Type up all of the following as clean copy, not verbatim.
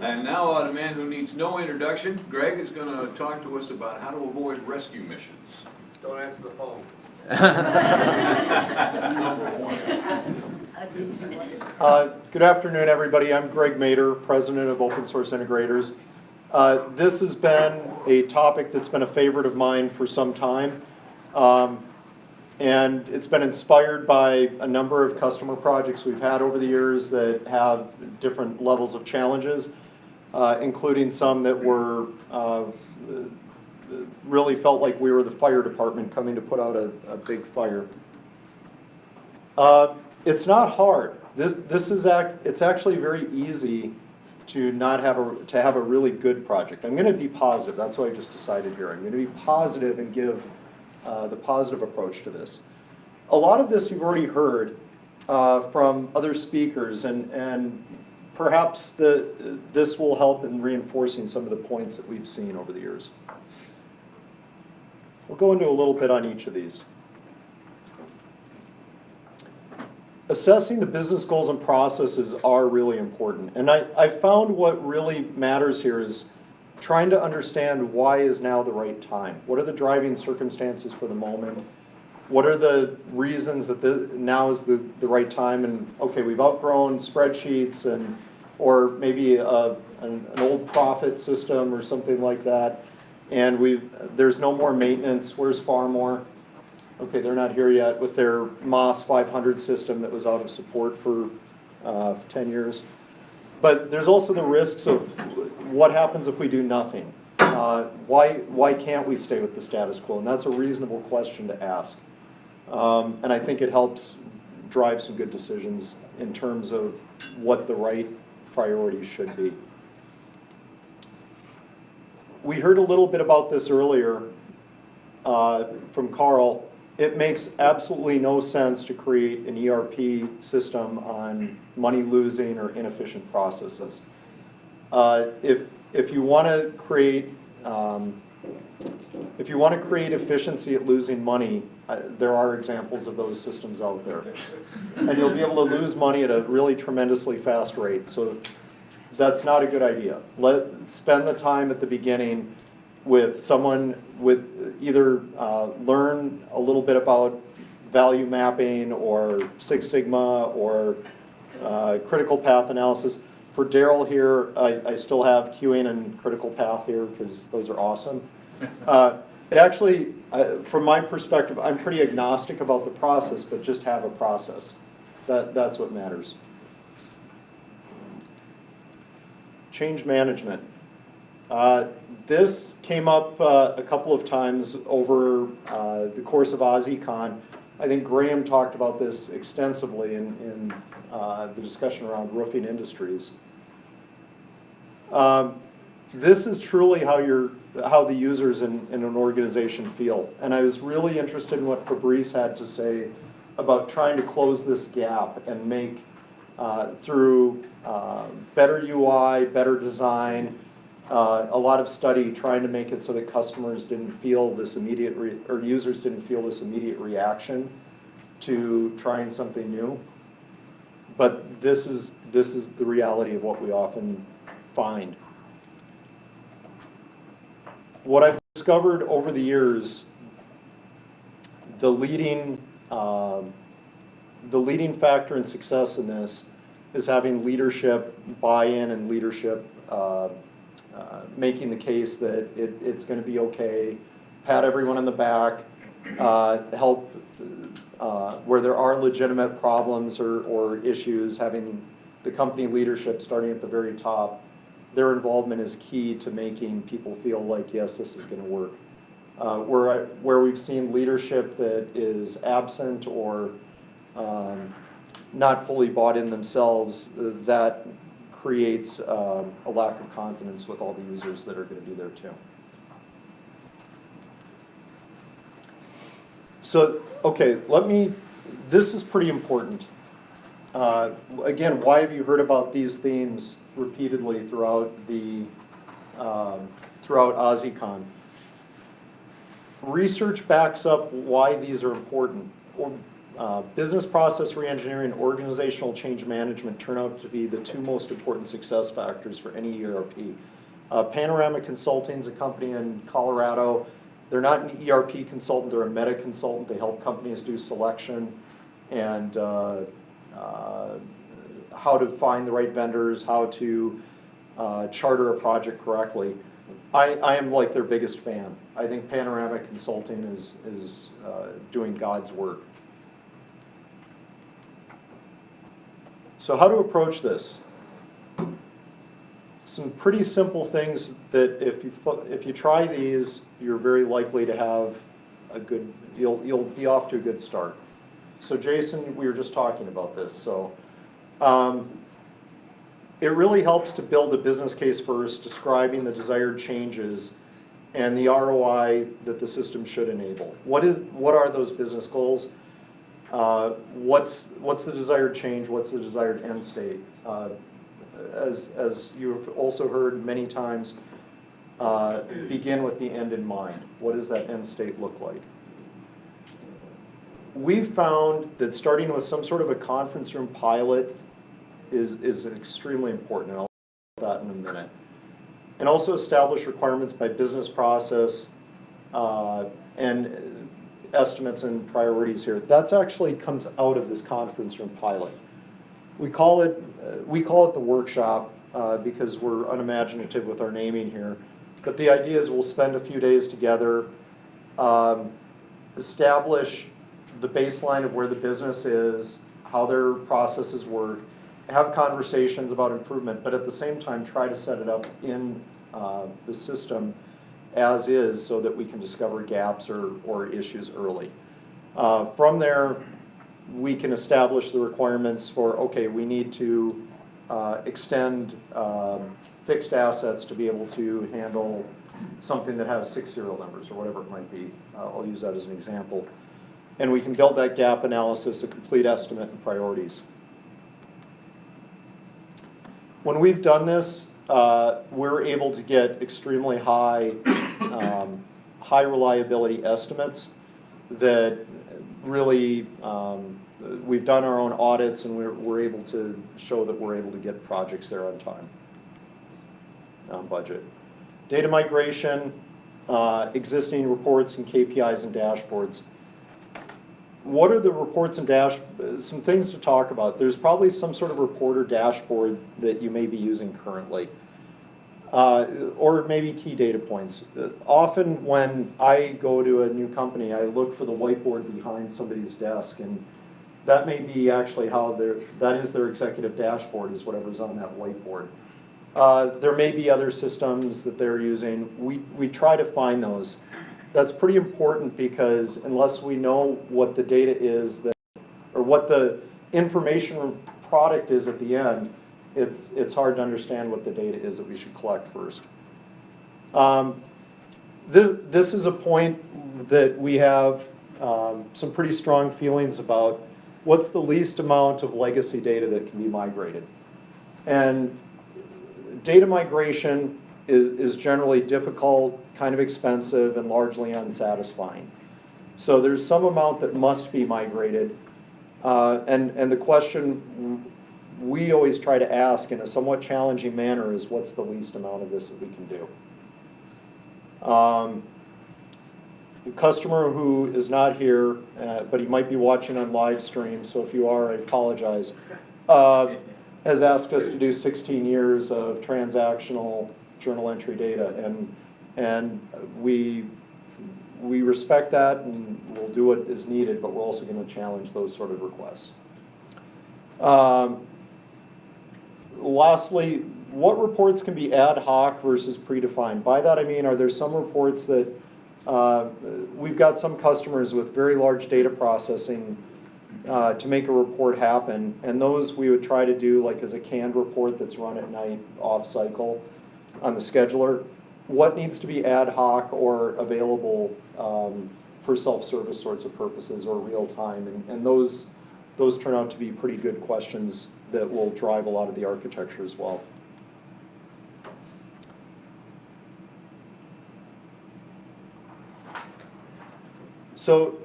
And now a man who needs no introduction, Greg is going to talk to us about how to avoid rescue missions. Don't answer the phone. That's number one. That's an easy one. Good afternoon, everybody. I'm Greg Mader, President of Open Source Integrators. This has been a topic that's been a favorite of mine for some time. And it's been inspired by a number of customer projects we've had over the years that have different levels of challenges, including some that were really felt like we were the fire department coming to put out a big fire. It's not hard. It's actually very easy to not have a really good project. I'm going to be positive. That's what I just decided here. I'm going to be positive and give the positive approach to this. A lot of this you've already heard from other speakers, and perhaps this will help in reinforcing some of the points that we've seen over the years. We'll go into a little bit on each of these. Assessing the business goals and processes are really important. And I found what really matters here is trying to understand why is now the right time. What are the driving circumstances for the moment? What are the reasons that now is the right time? And okay, we've outgrown spreadsheets or maybe an old profit system or something like that. And there's no more maintenance. Where's Farmore? Okay, they're not here yet with their MOS 500 system that was out of support for 10 years. But there's also the risks of what happens if we do nothing. Why can't we stay with the status quo? And that's a reasonable question to ask. And I think it helps drive some good decisions in terms of what the right priorities should be. We heard a little bit about this earlier from Carl. It makes absolutely no sense to create an ERP system on money losing or inefficient processes. If you want to create efficiency at losing money, there are examples of those systems out there, and you'll be able to lose money at a really tremendously fast rate. So that's not a good idea. Spend the time at the beginning with someone with either learn a little bit about value mapping or Six Sigma or critical path analysis. For Daryl here, I still have queuing and critical path here because those are awesome. It actually, from my perspective, I'm pretty agnostic about the process, but just have a process. That's what matters. Change management. This came up a couple of times over the course of OSICON. I think Graham talked about this extensively in the discussion around roofing industries. This is truly how the users in an organization feel. And I was really interested in what Fabrice had to say about trying to close this gap and make through better UI, better design, a lot of study trying to make it so that customers didn't feel this immediate, or users didn't feel this immediate reaction to trying something new. But this is the reality of what we often find. What I've discovered over the years, the leading factor in success in this is having leadership buy-in and leadership making the case that it's going to be okay, pat everyone on the back, help where there are legitimate problems or issues, having the company leadership starting at the very top. Their involvement is key to making people feel like, yes, this is going to work. Where we've seen leadership that is absent or not fully bought in themselves, that creates a lack of confidence with all the users that are going to be there too. So, okay, this is pretty important. Again, why have you heard about these themes repeatedly throughout OSICON? Research backs up why these are important. business process reengineering and organizational change management turn out to be the two most important success factors for any ERP. Panorama Consulting is a company in Colorado. They're not an ERP consultant, they're a meta consultant. They help companies do selection and how to find the right vendors, how to charter a project correctly. I am like their biggest fan. I think Panorama Consulting is doing God's work. So how to approach this? Some pretty simple things that if you try these, you're very likely to have a good, you'll be off to a good start. So Jason, we were just talking about this. So it really helps to build a business case first, describing the desired changes and the ROI that the system should enable. What are those business goals? What's the desired change? What's the desired end state? As you've also heard many times, begin with the end in mind. What does that end state look like? We've found that starting with some sort of a conference room pilot is extremely important, and I'll talk about that in a minute. And also establish requirements by business process and estimates and priorities here. That's actually comes out of this conference room pilot. We call it the workshop because we're unimaginative with our naming here. But the idea is we'll spend a few days together, establish the baseline of where the business is, how their processes work, have conversations about improvement, but at the same time try to set it up in the system as is so that we can discover gaps or issues early. From there, we can establish the requirements for, okay, we need to extend fixed assets to be able to handle something that has 6 serial numbers or whatever it might be. I'll use that as an example. And we can build that gap analysis, a complete estimate, and priorities. When we've done this, we're able to get extremely high reliability estimates that really, we've done our own audits and we're able to show that we're able to get projects there on time, on budget. Data migration, existing reports and KPIs and dashboards. What are the reports and some things to talk about. There's probably some sort of report or dashboard that you may be using currently. Or maybe key data points. Often when I go to a new company, I look for the whiteboard behind somebody's desk, and that may be actually how that is their executive dashboard, is whatever's on that whiteboard. There may be other systems that they're using. We try to find those. That's pretty important because unless we know what the data is or what the information product is at the end, it's hard to understand what the data is that we should collect first. This is a point that we have some pretty strong feelings about. What's the least amount of legacy data that can be migrated? And data migration is generally difficult, kind of expensive, and largely unsatisfying. So there's some amount that must be migrated. And the question we always try to ask in a somewhat challenging manner is, what's the least amount of this that we can do? The customer who is not here, but he might be watching on live stream, so if you are, I apologize, has asked us to do 16 years of transactional journal entry data, and we respect that, and we'll do what is needed, but we're also going to challenge those sort of requests. Lastly, what reports can be ad hoc versus predefined? By that I mean, are there some reports that we've got some customers with very large data processing to make a report happen, and those we would try to do like as a canned report that's run at night off cycle on the scheduler. What needs to be ad hoc or available for self-service sorts of purposes or real time, and those turn out to be pretty good questions that will drive a lot of the architecture as well. So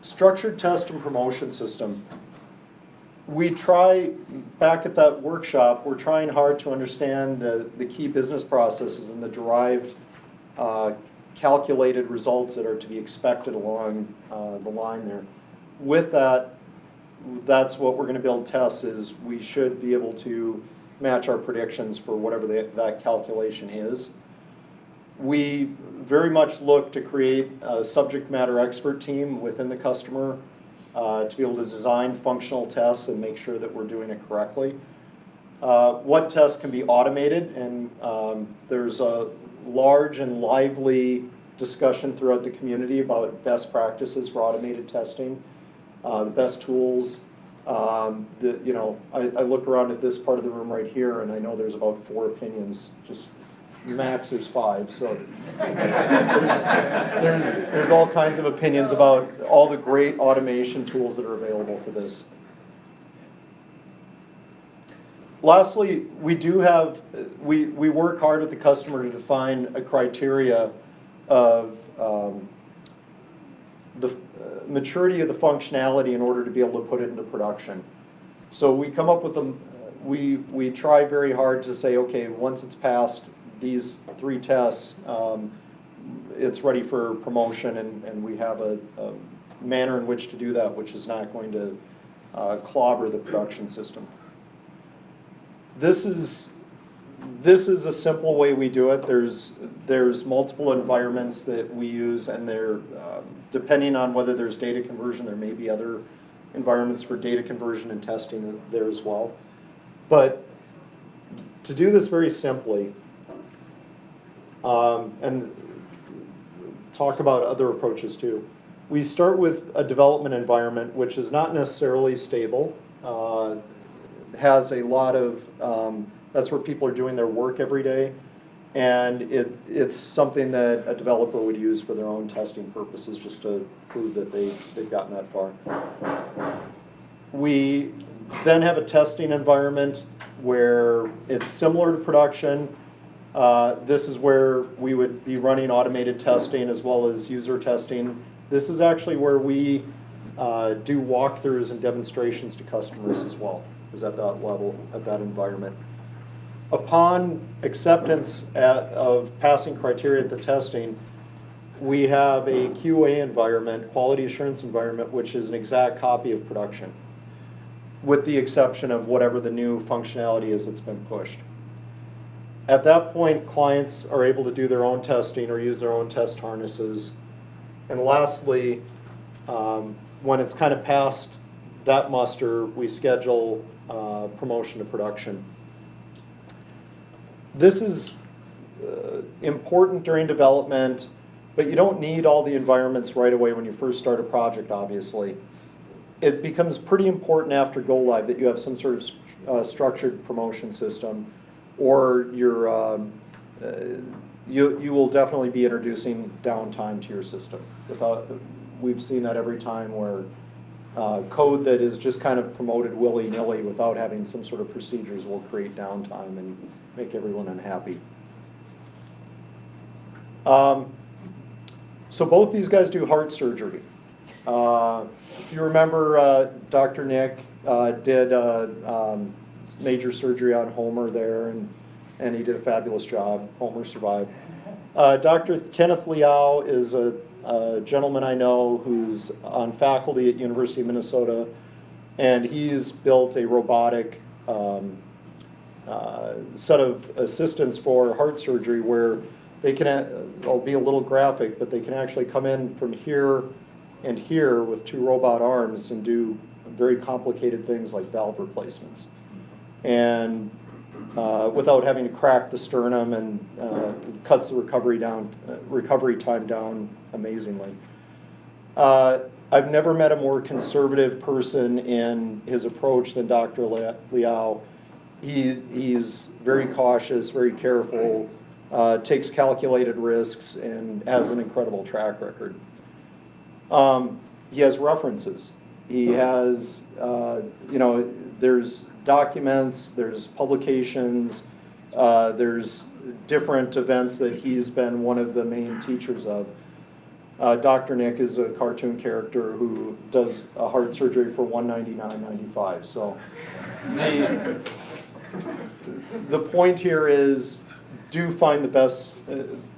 Structured test and promotion system. We try, back at that workshop, we're trying hard to understand the key business processes and the derived calculated results that are to be expected along the line there. With that, that's what we're going to build tests is we should be able to match our predictions for whatever that calculation is. We very much look to create a subject matter expert team within the customer to be able to design functional tests and make sure that we're doing it correctly. What tests can be automated, and there's a large and lively discussion throughout the community about best practices for automated testing, the best tools. I look around at this part of the room right here, and I know there's about 4 opinions. Just max, there's 5. So there's all kinds of opinions about all the great automation tools that are available for this. Lastly, we work hard with the customer to define a criteria of the maturity of the functionality in order to be able to put it into production. So we come up with we try very hard to say, okay, once it's passed these 3 tests, it's ready for promotion, and we have a manner in which to do that, which is not going to clobber the production system. This is a simple way we do it. There's multiple environments that we use, and they're depending on whether there's data conversion, there may be other environments for data conversion and testing there as well. But to do this very simply, and talk about other approaches too, we start with a development environment which is not necessarily stable, has a lot of, that's where people are doing their work every day, and it's something that a developer would use for their own testing purposes just to prove that they've gotten that far. We then have a testing environment where it's similar to production. This is where we would be running automated testing as well as user testing. This is actually where we do walkthroughs and demonstrations to customers as well, is at that level, at that environment. Upon acceptance of passing criteria at the testing, we have a QA environment, quality assurance environment, which is an exact copy of production, with the exception of whatever the new functionality is that's been pushed. At that point, clients are able to do their own testing or use their own test harnesses. And lastly, when it's kind of past that muster, we schedule promotion to production. This is important during development, but you don't need all the environments right away when you first start a project, obviously. It becomes pretty important after go live that you have some sort of structured promotion system, or you will definitely be introducing downtime to your system. We've seen that every time where code that is just kind of promoted willy-nilly without having some sort of procedures will create downtime and make everyone unhappy. So both these guys do heart surgery. If you remember, Dr. Nick did major surgery on Homer there, and he did a fabulous job. Homer survived. Dr. Kenneth Liao is a gentleman I know who's on faculty at University of Minnesota, and he's built a robotic set of assistants for heart surgery where they can, I'll be a little graphic, but they can actually come in from here and here with 2 robot arms and do very complicated things like valve replacements. And without having to crack the sternum, and cuts the recovery time down amazingly. I've never met a more conservative person in his approach than Dr. Liao. He's very cautious, very careful, takes calculated risks, and has an incredible track record. He has references. He has, there's documents, there's publications, there's different events that he's been one of the main teachers of. Dr. Nick is a cartoon character who does a heart surgery for $199.95. So the point here is, do find the best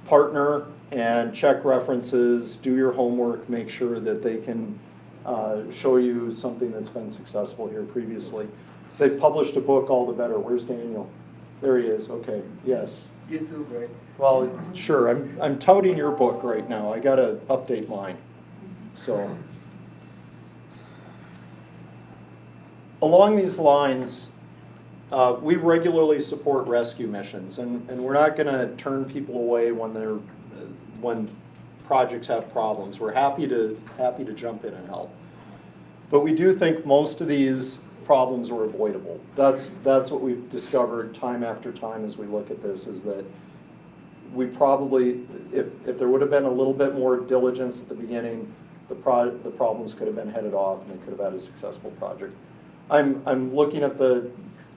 partner and check references, do your homework, make sure that they can show you something that's been successful here previously. If they've published a book, all the better. Where's Daniel? There he is. Okay, yes. You too, Greg. Well, sure, I'm touting your book right now. I gotta update mine. So, along these lines, we regularly support rescue missions, and we're not gonna turn people away when projects have problems. We're happy to jump in and help. But we do think most of these problems are avoidable. That's what we've discovered time after time as we look at this, is that we probably, if there would have been a little bit more diligence at the beginning, the problems could have been headed off and they could have had a successful project. I'm looking at the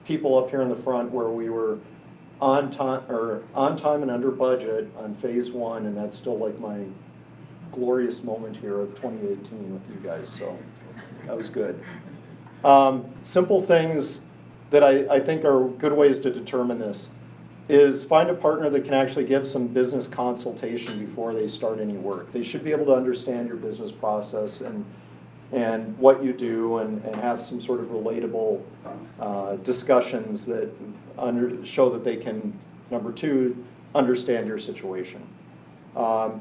people up here in the front where we were on time and under budget on phase 1, and that's still like my glorious moment here of 2018 with you guys, so that was good. Simple things that I think are good ways to determine this is find a partner that can actually give some business consultation before they start any work. They should be able to understand your business process and what you do, and have some sort of relatable discussions that show that they can, number 2, understand your situation.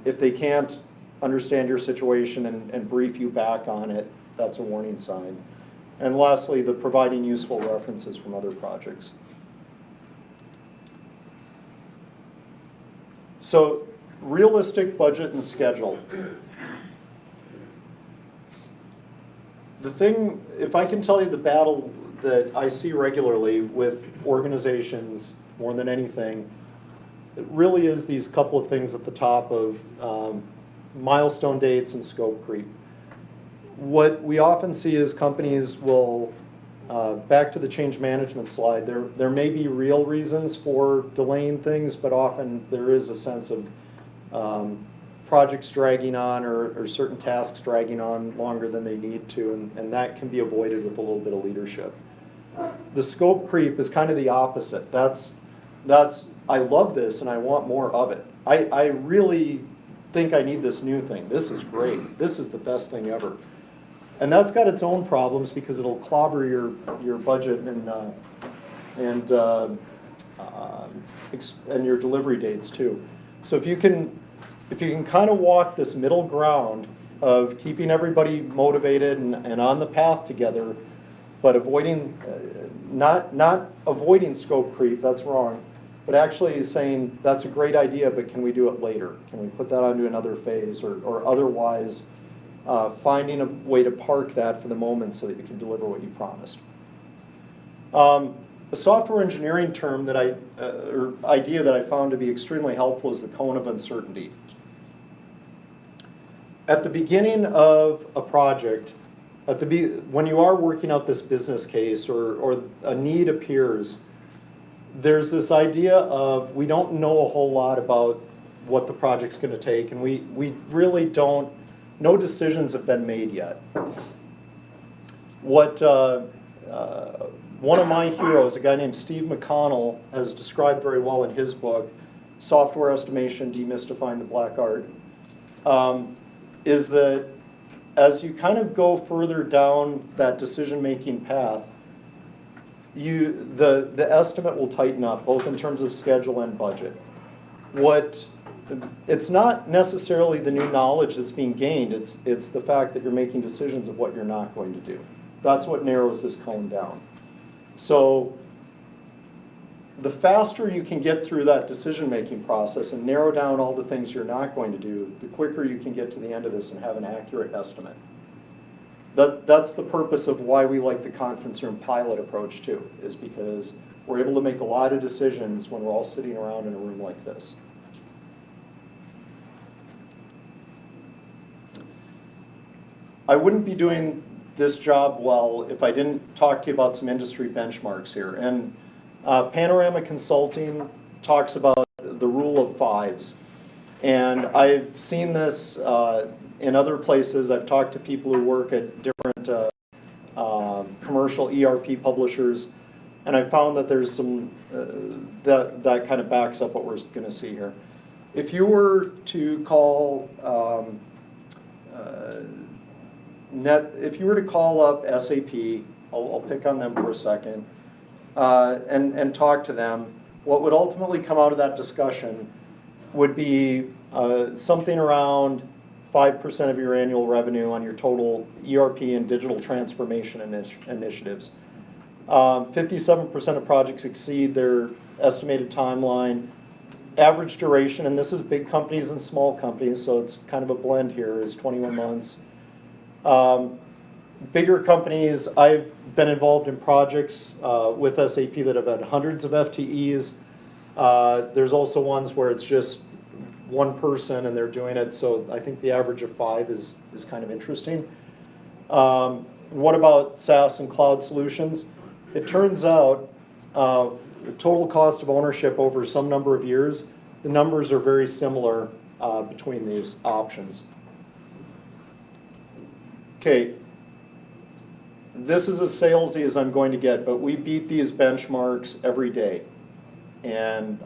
If they can't understand your situation and brief you back on it, that's a warning sign. And lastly, the providing useful references from other projects. So, realistic budget and schedule. The thing, if I can tell you the battle that I see regularly with organizations more than anything, it really is these couple of things at the top of milestone dates and scope creep. What we often see is companies will, back to the change management slide, there may be real reasons for delaying things, but often there is a sense of projects dragging on or certain tasks dragging on longer than they need to, and that can be avoided with a little bit of leadership. The scope creep is kind of the opposite. That's I love this and I want more of it. I really think I need this new thing. This is great. This is the best thing ever. And that's got its own problems because it'll clobber your budget and your delivery dates too. So if you can kind of walk this middle ground of keeping everybody motivated and on the path together, but avoiding not avoiding scope creep, that's wrong, but actually saying that's a great idea, but can we do it later? Can we put that onto another phase, or otherwise finding a way to park that for the moment so that you can deliver what you promised. A software engineering term that or idea that I found to be extremely helpful is the cone of uncertainty. At the beginning of a project, when you are working out this business case or a need appears, there's this idea of we don't know a whole lot about what the project's going to take, and we really don't. No decisions have been made yet. What one of my heroes, a guy named Steve McConnell, has described very well in his book, Software Estimation, Demystifying the Black Art, is that as you kind of go further down that decision-making path, the estimate will tighten up, both in terms of schedule and budget. It's not necessarily the new knowledge that's being gained, it's the fact that you're making decisions of what you're not going to do. That's what narrows this cone down. So the faster you can get through that decision-making process and narrow down all the things you're not going to do, the quicker you can get to the end of this and have an accurate estimate. That's the purpose of why we like the conference room pilot approach too, is because we're able to make a lot of decisions when we're all sitting around in a room like this. I wouldn't be doing this job well if I didn't talk to you about some industry benchmarks here. And Panorama Consulting talks about the rule of fives. And I've seen this in other places. I've talked to people who work at different commercial ERP publishers, and I found that there's some, that kind of backs up what we're going to see here. If you were to call if you were to call up SAP, I'll pick on them for a second, and talk to them, what would ultimately come out of that discussion would be something around 5% of your annual revenue on your total ERP and digital transformation initiatives. 57% of projects exceed their estimated timeline. Average duration, and this is big companies and small companies, so it's kind of a blend here, is 21 months. Bigger companies, I've been involved in projects with SAP that have had hundreds of FTEs. There's also ones where it's just one person and they're doing it, so I think the average of 5 is kind of interesting. What about SaaS and cloud solutions? It turns out the total cost of ownership over some number of years, the numbers are very similar between these options. Okay, this is as salesy as I'm going to get, but we beat these benchmarks every day. And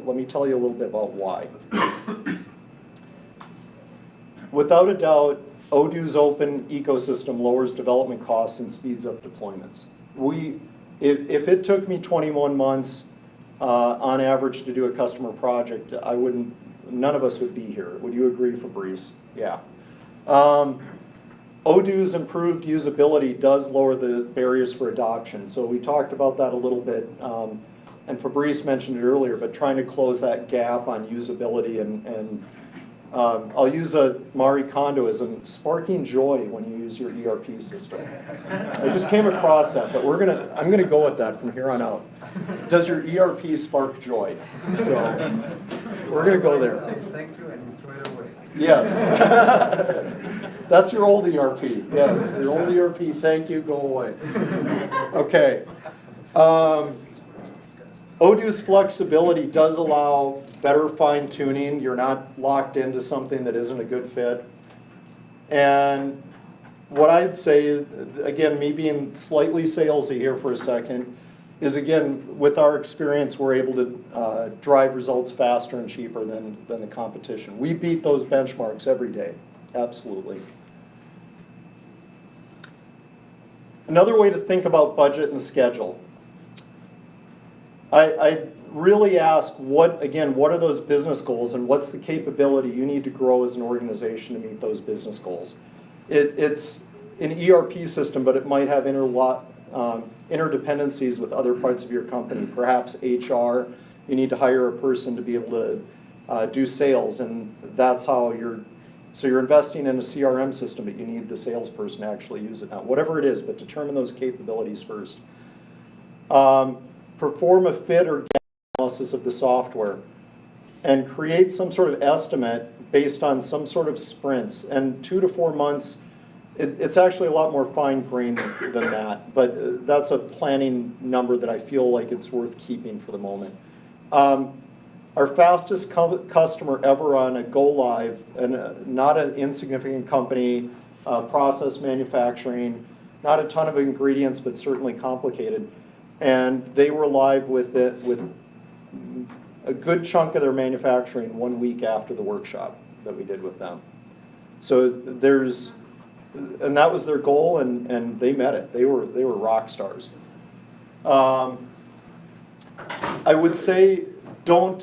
let me tell you a little bit about why. Without a doubt, Odoo's open ecosystem lowers development costs and speeds up deployments. If it took me 21 months on average to do a customer project, none of us would be here. Would you agree, Fabrice? Yeah. Odoo's improved usability does lower the barriers for adoption. So we talked about that a little bit, and Fabrice mentioned it earlier, but trying to close that gap on usability and I'll use a Marie Kondo as a sparking joy when you use your ERP system. I just came across that, but I'm gonna go with that from here on out. Does your ERP spark joy? So we're gonna go there. Say thank you and you throw it away. Yes. That's your old ERP. Yes, your old ERP. Thank you. Go away. Okay. Odoo's flexibility does allow better fine tuning. You're not locked into something that isn't a good fit. And what I'd say, again, me being slightly salesy here for a second, is again, with our experience, we're able to drive results faster and cheaper than the competition. We beat those benchmarks every day, absolutely. Another way to think about budget and schedule. I really ask, what are those business goals and what's the capability you need to grow as an organization to meet those business goals? It's an ERP system, but it might have interdependencies with other parts of your company. Perhaps HR, you need to hire a person to be able to do sales, and that's how you're investing in a CRM system, but you need the salesperson to actually use it now. Whatever it is, but determine those capabilities first. Perform a fit or gap analysis of the software and create some sort of estimate based on some sort of sprints. And 2 to 4 months, it's actually a lot more fine-grained than that, but that's a planning number that I feel like it's worth keeping for the moment. Our fastest customer ever on a go-live, and not an insignificant company, process manufacturing, not a ton of ingredients, but certainly complicated. And they were live with it with a good chunk of their manufacturing 1 week after the workshop that we did with them. So and that was their goal, and they met it. They were rock stars. I would say don't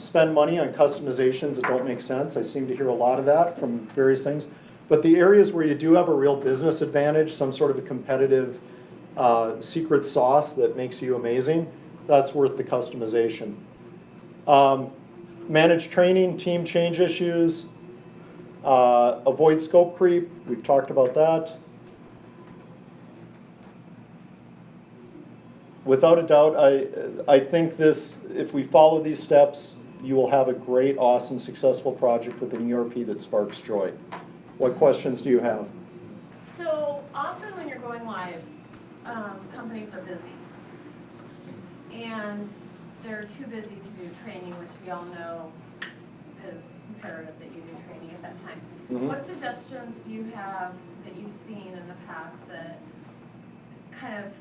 spend money on customizations that don't make sense. I seem to hear a lot of that from various things. But the areas where you do have a real business advantage, some sort of a competitive secret sauce that makes you amazing, that's worth the customization. Manage training, team change issues, avoid scope creep, we've talked about that. Without a doubt, I think if we follow these steps, you will have a great, awesome, successful project with an ERP that sparks joy. What questions do you have? So often when you're going live, companies are busy. And they're too busy to do training, which we all know is imperative that you do training at that time. Mhm. What suggestions do you have that you've seen in the past that kind of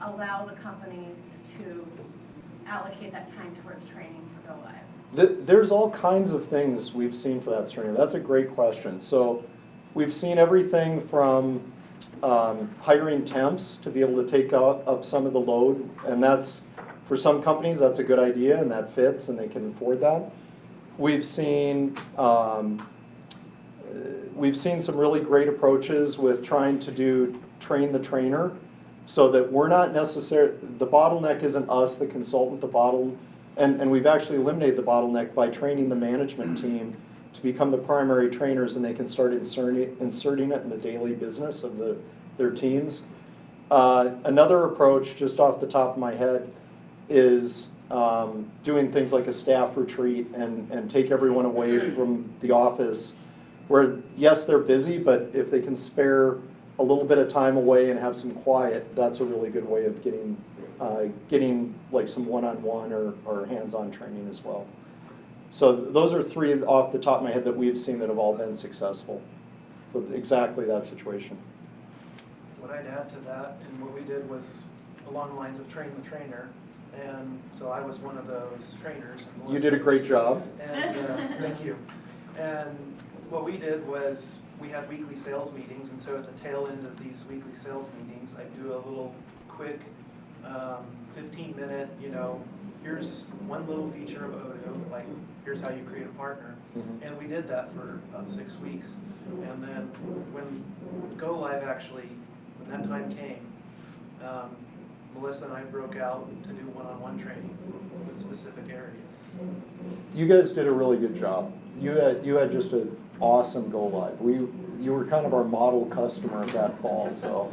allow the companies to allocate that time towards training for go live? There's all kinds of things we've seen for that training. That's a great question. So we've seen everything from hiring temps to be able to take up some of the load, and that's, for some companies, that's a good idea and that fits and they can afford that. We've seen some really great approaches with trying to train the trainer, so that we're not necessarily, the bottleneck isn't us, the consultant, and we've actually eliminated the bottleneck by training the management team to become the primary trainers, and they can start inserting it in the daily business of their teams. Another approach, just off the top of my head, is doing things like a staff retreat and take everyone away from the office, where yes, they're busy, but if they can spare a little bit of time away and have some quiet, that's a really good way of getting like some one-on-one or hands-on training as well. So those are three off the top of my head that we've seen that have all been successful for exactly that situation. What I'd add to that, and what we did was along the lines of train the trainer, and so I was one of those trainers. And You did a great job. And thank you. And what we did was we had weekly sales meetings, and so at the tail end of these weekly sales meetings, I'd do a little quick 15-minute, here's one little feature of Odoo, like here's how you create a partner. Mhm. And we did that for about 6 weeks. And then when Go Live actually, when that time came, Melissa and I broke out to do one-on-one training with specific areas. You guys did a really good job. You had just an awesome go live. You were kind of our model customer that fall, so.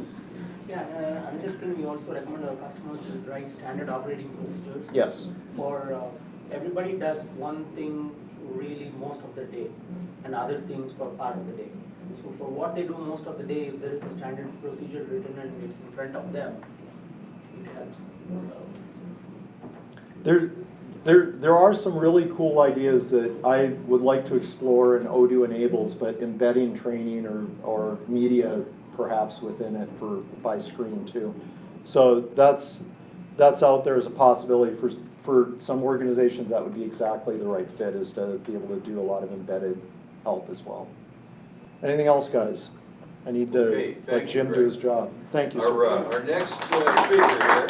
Yeah, understand we also recommend our customers to write standard operating procedures. Yes. For everybody does one thing really most of the day and other things for part of the day. So for what they do most of the day, if there is a standard procedure written and it's in front of them, it helps. So. There are some really cool ideas that I would like to explore and Odoo enables, but embedding training or media perhaps within it by screen too. So that's out there as a possibility for some organizations. That would be exactly the right fit, is to be able to do a lot of embedded help as well. Anything else, guys? I need to let Jim do his job. Thank you, sir. Our next speaker here